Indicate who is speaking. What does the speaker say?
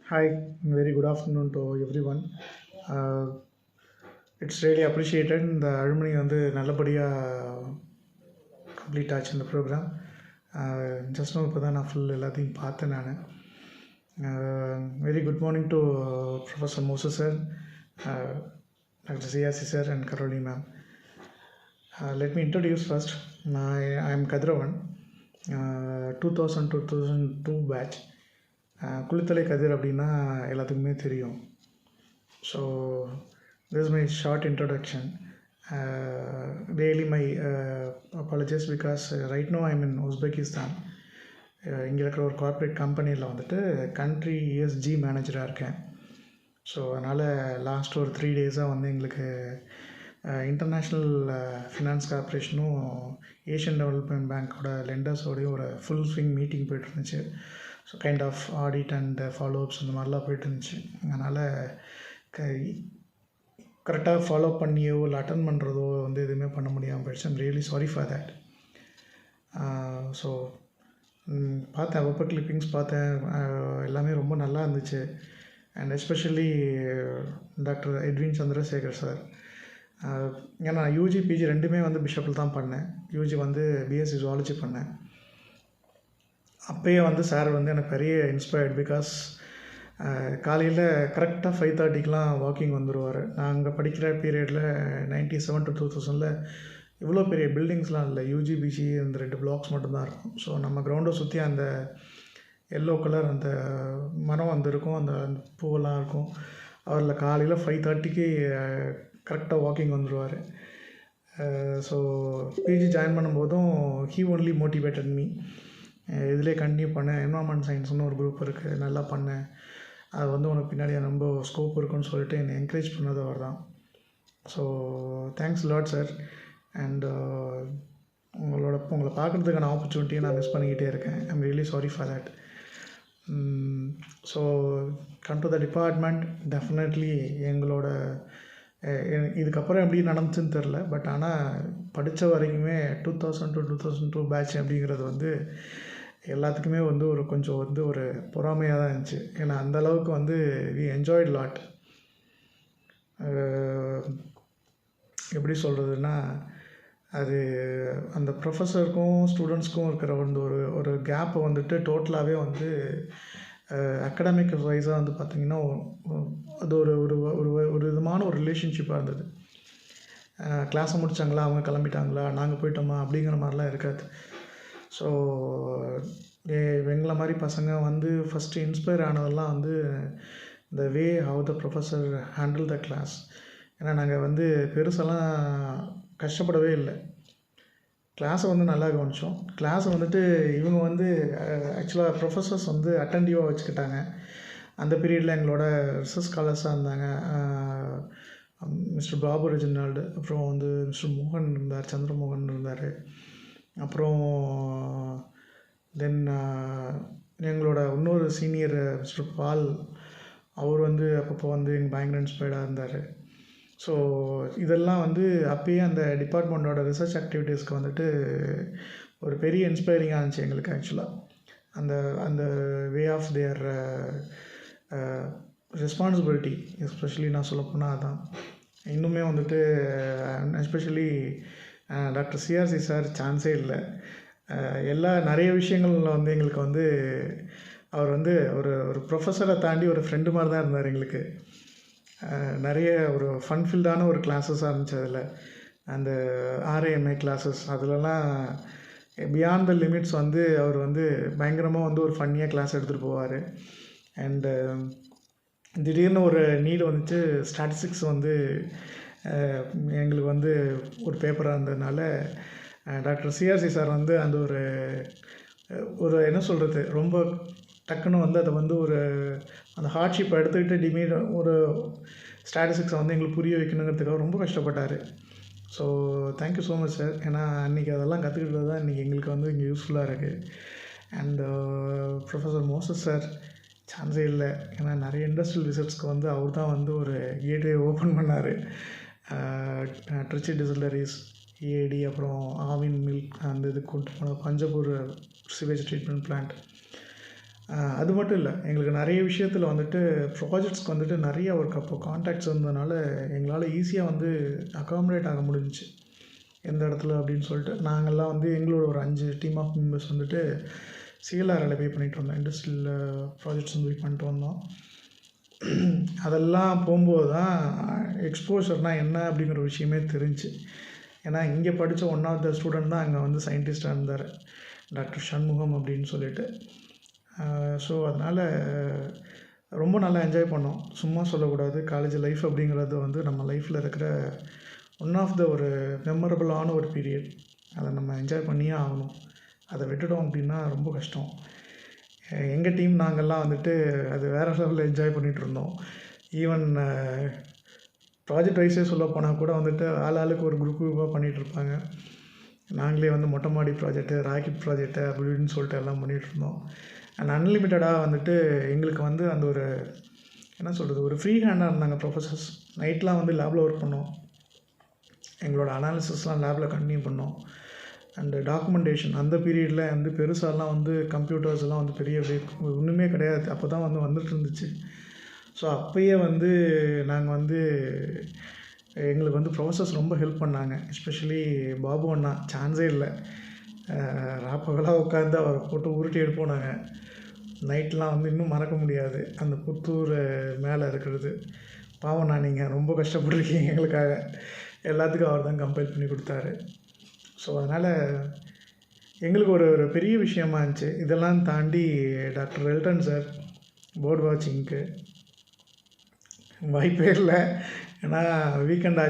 Speaker 1: Hi, very good afternoon to everyone. It's really appreciated. இந்த alumni வந்து நல்லபடியாக complete ஆச்சு இந்த ப்ரோக்ராம். ஜஸ்ட் இப்போ தான் நான் ஃபுல் எல்லாத்தையும் பார்த்தேன் நான். Very good morning to professor Moses sir, doctor சியாசி சார் அண்ட் கரோலி ma'am. Let me introduce first. I am Kathiravan, 2002 batch. Kulithalai Kathir அப்படின்னா எல்லாத்துக்குமே தெரியும். So this is my short introduction. Really my apologies because right now I'm in Uzbekistan. இங்கே இருக்கிற ஒரு corporate கம்பெனியில் வந்துட்டு கண்ட்ரி ESG மேனேஜராக இருக்கேன். ஸோ அதனால் லாஸ்ட் ஒரு 3 டேஸாக வந்து எங்களுக்கு இன்டர்நேஷ்னல் ஃபினான்ஸ் கார்ப்பரேஷனும் ஏஷியன் டெவலப்மெண்ட் பேங்க்கோட லெண்டர்ஸோடையும் ஒரு ஃபுல் ஸ்விங் மீட்டிங் போய்ட்டு இருந்துச்சு. So kind of audit and follow ups இந்த மாதிரிலாம் போய்ட்டு இருந்துச்சு. அதனால் கரெக்டாக ஃபாலோ பண்ணியோ இல்லை அட்டன் பண்ணுறதோ வந்து எதுவுமே பண்ண முடியாமல் போயிடுச்சு. I'm really sorry for that. So பார்த்தேன், வெப்பர் கிளிப்பிங்ஸ் பார்த்தேன், எல்லாமே ரொம்ப நல்லா இருந்துச்சு. And especially doctor Edwin Chandrasekar sir. ஏன்னா யூஜி பிஜி ரெண்டுமே வந்து பிஷப்பில் தான் பண்ணேன். யூஜி வந்து பிஎஸ்சி ஜுவாலஜி பண்ணேன். அப்போயே வந்து சார் வந்து எனக்கு பெரிய இன்ஸ்பயர்ட். பிகாஸ் காலையில் கரெக்டாக 5:30க்கெலாம் வாக்கிங் வந்துடுவார். நான் அங்கே படிக்கிற பீரியடில் 97 to 2000 இவ்வளோ பெரிய பில்டிங்ஸ்லாம் இல்லை. யூஜி பிஜி அந்த 2 பிளாக்ஸ் மட்டும்தான் இருக்கும். ஸோ நம்ம கிரவுண்டை சுற்றி அந்த எல்லோ கலர் அந்த மரம் வந்து இருக்கும், அந்த பூவெல்லாம் இருக்கும். அவரில் காலையில் 5:30க்கு கரெக்டாக வாக்கிங் வந்துடுவார். ஸோ பிஜி ஜாயின் பண்ணும்போதும் ஹீ ஒன்லி மோட்டிவேட்டட் மீ, இதிலே கண்டினியூ பண்ணேன். என்வரான்மெண்ட் சயின்ஸ்னு ஒரு குரூப் இருக்குது, நல்லா பண்ணேன், அது வந்து உனக்கு பின்னாடி ரொம்ப ஸ்கோப் இருக்குன்னு சொல்லிட்டு என்னை என்கரேஜ் பண்ணது அவர் தான். So thanks lot sir. And உங்களை பார்க்குறதுக்கான ஆப்பர்ச்சுனிட்டியை நான் மிஸ் பண்ணிக்கிட்டே இருக்கேன். I'm really sorry for that. So come to the department. Definitely எங்களோட இதுக்கப்புறம் எப்படி நடந்துச்சுன்னு தெரில, பட் ஆனால் படித்த வரைக்குமே 2000 to 2002 பேட்ச் அப்படிங்கிறது வந்து எல்லாத்துக்குமே வந்து ஒரு கொஞ்சம் வந்து ஒரு பொறாமையாக தான் இருந்துச்சு. ஏன்னா அந்தளவுக்கு வந்து வி என்ஜாய்ட் லாட். எப்படி சொல்கிறதுன்னா, அது அந்த ப்ரொஃபஸருக்கும் ஸ்டூடெண்ட்ஸ்க்கும் இருக்கிற வந்து ஒரு கேப்பை வந்துட்டு டோட்டலாகவே வந்து அகடமிக் வைஸாக வந்து பார்த்திங்கன்னா அது ஒரு ஒரு ஒரு விதமான ஒரு ரிலேஷன்ஷிப்பாக இருந்தது. கிளாஸை முடித்தாங்களா, அவங்க கிளம்பிட்டாங்களா, நாங்கள் போயிட்டோமா அப்படிங்கிற மாதிரிலாம் இருக்காது. ஸோ எங்களை மாதிரி பசங்க வந்து ஃபஸ்ட்டு இன்ஸ்பயர் ஆனதெல்லாம் வந்து the way how the professor handle the class. ஏன்னா நாங்கள் வந்து பெருசெல்லாம் கஷ்டப்படவே இல்லை. கிளாஸை வந்து நல்லா கவனித்தோம். கிளாஸை வந்துட்டு இவங்க வந்து ஆக்சுவலாக ப்ரொஃபஸர்ஸ் வந்து அட்டென்டிவாக வச்சுக்கிட்டாங்க. அந்த பீரியடில் எங்களோட ரிசர்ச் ஸ்காலர்ஸாக இருந்தாங்க. மிஸ்டர் பாபு ரெஜினால்டு, அப்புறம் வந்து மிஸ்டர் மோகன் இருந்தார், சந்திரமோகன் இருந்தார். அப்புறம் தென் எங்களோட இன்னொரு சீனியர் மிஸ்டர் பால், அவர் வந்து அப்பப்போ வந்து எங்கள் பயங்கர இன்ஸ்பயர்டாக இருந்தார். ஸோ இதெல்லாம் வந்து அப்போயே அந்த டிபார்ட்மெண்ட்டோட ரிசர்ச் ஆக்டிவிட்டீஸ்க்கு வந்துட்டு ஒரு பெரிய இன்ஸ்பைரிங்காக இருந்துச்சு எங்களுக்கு. ஆக்சுவலாக அந்த அந்த way of their responsibility, especially நான் சொல்லப்போனால் அதான் இன்னுமே வந்துட்டு. எஸ்பெஷலி டாக்டர் சிஆர்சி சார் சான்ஸே இல்லை. நிறைய விஷயங்களில் வந்து எங்களுக்கு வந்து அவர் வந்து ஒரு ப்ரொஃபஸரை தாண்டி ஒரு ஃப்ரெண்டு மாதிரி தான் இருந்தார் எங்களுக்கு. நிறைய ஒரு ஃபன்ஃபில்டான ஒரு கிளாஸஸாக இருந்துச்சு. அதில் அந்த RAMA கிளாஸஸ் அதிலலாம் பியாண்ட் த லிமிட்ஸ் வந்து அவர் வந்து பயங்கரமாக வந்து ஒரு ஃபன்னியாக கிளாஸ் எடுத்துகிட்டு போவார். அண்டு திடீர்னு ஒரு நீடு வந்துச்சு, ஸ்டாட்டிஸ்டிக்ஸ் வந்து எங்களுக்கு வந்து ஒரு பேப்பராக இருந்ததுனால டாக்டர் சிஆர்சி சார் வந்து அந்த ஒரு என்ன சொல்கிறது, ரொம்ப டக்குன்னு வந்து அதை வந்து அந்த ஹார்ட்ஷிப்பை எடுத்துக்கிட்டு ஒரு ஸ்டாட்டிஸ்டிக்ஸை வந்து எங்களுக்கு புரிய வைக்கணுங்கிறதுக்காக ரொம்ப கஷ்டப்பட்டார். So thank you so much sir. ஏன்னா அன்றைக்கி அதெல்லாம் கற்றுக்கிட்டது தான் இன்றைக்கி எங்களுக்கு வந்து இங்கே யூஸ்ஃபுல்லாக இருக்குது. அண்ட் ப்ரொஃபஸர் மோசஸ் சார் சான்ஸே இல்லை. ஏன்னா நிறைய இண்டஸ்ட்ரியல் விசிட்ஸ்க்கு வந்து அவர் தான் வந்து ஒரு கேட்வே ஓப்பன் பண்ணார். ட்ரிச்சி டிசிலரிஸ், EAD, அப்புறம் ஆவின் மில்க் அந்த இது கூட்டு போனோம். பஞ்சபூர் சிவேஜ் ட்ரீட்மெண்ட் பிளான்ட், அது மட்டும் இல்லை, எங்களுக்கு நிறைய விஷயத்தில் வந்துட்டு ப்ராஜெக்ட்ஸ்க்கு வந்துட்டு நிறைய ஒர்க் அப்போ கான்டாக்ட்ஸ் இருந்ததுனால எங்களால் ஈஸியாக வந்து அகாமடேட் ஆக முடிஞ்சுச்சு. எந்த இடத்துல அப்படின்னு சொல்லிட்டு நாங்கள்லாம் வந்து எங்களோட ஒரு 5 டீம் ஆஃப் மெம்பர்ஸ் வந்துட்டு சிஎல்ஆரில் போய் பண்ணிகிட்டு வந்தோம். இண்டஸ்ட்ரியல் ப்ராஜெக்ட்ஸ் வந்து போய் பண்ணிட்டு வந்தோம். அதெல்லாம் போகும்போது தான் எக்ஸ்போஷர்னால் என்ன அப்படிங்கிற விஷயமே தெரிஞ்சு. ஏன்னா இங்கே படித்த ஒன் ஆஃப் த ஸ்டூடெண்ட் தான் அங்கே வந்து சயின்டிஸ்டாக இருந்தார், டாக்டர் ஷண்முகம் அப்படின்னு சொல்லிட்டு. ஸோ அதனால் ரொம்ப நல்லா என்ஜாய் பண்ணோம். சும்மா சொல்லக்கூடாது, காலேஜ் லைஃப் அப்படிங்கிறது வந்து நம்ம லைஃப்பில் இருக்கிற ஒன் ஆஃப் த ஒரு மெமரபுளான ஒரு பீரியட். அதை நம்ம என்ஜாய் பண்ணியே ஆகணும். அதை விட்டுட்டோம் அப்படின்னா ரொம்ப கஷ்டம். எங்கள் டீம் நாங்கள்லாம் வந்துட்டு அது வேறு லெவலில் என்ஜாய் பண்ணிகிட்ருந்தோம். ஈவன் ப்ராஜெக்ட் வைஸே சொல்ல போனால் கூட வந்துட்டு ஆளுக்கு ஒரு குரூப்பாக பண்ணிகிட்ருப்பாங்க. நாங்களே வந்து மொட்டை மாடி ப்ராஜெக்ட்டு, ராக்கெட் ப்ராஜெக்ட்டு அப்படி இப்படின்னு சொல்லிட்டு எல்லாம் பண்ணிகிட்ருந்தோம். அண்ட் அன்லிமிட்டடாக வந்துட்டு எங்களுக்கு வந்து அந்த ஒரு என்ன சொல்கிறது, ஒரு ஃப்ரீ ஹேண்டாக இருந்தாங்க ப்ரொஃபஸர்ஸ். நைட்லாம் வந்து லேபில் ஒர்க் பண்ணோம். எங்களோட அனாலிசிஸ்லாம் லேபில் கண்டினியூ பண்ணோம். அண்டு டாக்குமெண்டேஷன் அந்த பீரியடில் வந்து பெருசாலாம் வந்து கம்ப்யூட்டர்ஸ்லாம் வந்து பெரிய ஒன்றுமே கிடையாது. அப்போ தான் வந்து வந்துட்டு இருந்துச்சு. ஸோ அப்போயே வந்து நாங்கள் வந்து எங்களுக்கு வந்து ப்ரொஃபஸர்ஸ் ரொம்ப ஹெல்ப் பண்ணாங்க. எஸ்பெஷலி பாபு அண்ணா சான்ஸே இல்லை. ராப்பகலாக உட்காந்து அவரை போட்டு உருட்டி எடுப்போம் நாங்கள். நைட்லாம் வந்து இன்னும் மறக்க முடியாது. அந்த புத்தூர் மேலே இருக்கிறது. பாவம்ண்ணா, நீங்கள் ரொம்ப கஷ்டப்பட்டுருக்கீங்க எங்களுக்காக. எல்லாத்துக்கும் அவர் தான் கம்பைல் பண்ணி கொடுத்தாரு. ஸோ அதனால் எங்களுக்கு ஒரு பெரிய விஷயமா இருந்துச்சு. இதெல்லாம் தாண்டி டாக்டர் வெல்டன் சார் பேர்ட் வாட்சிங்க்கு வாய்ப்பே இல்லை. ஏன்னா வீக்கெண்ட்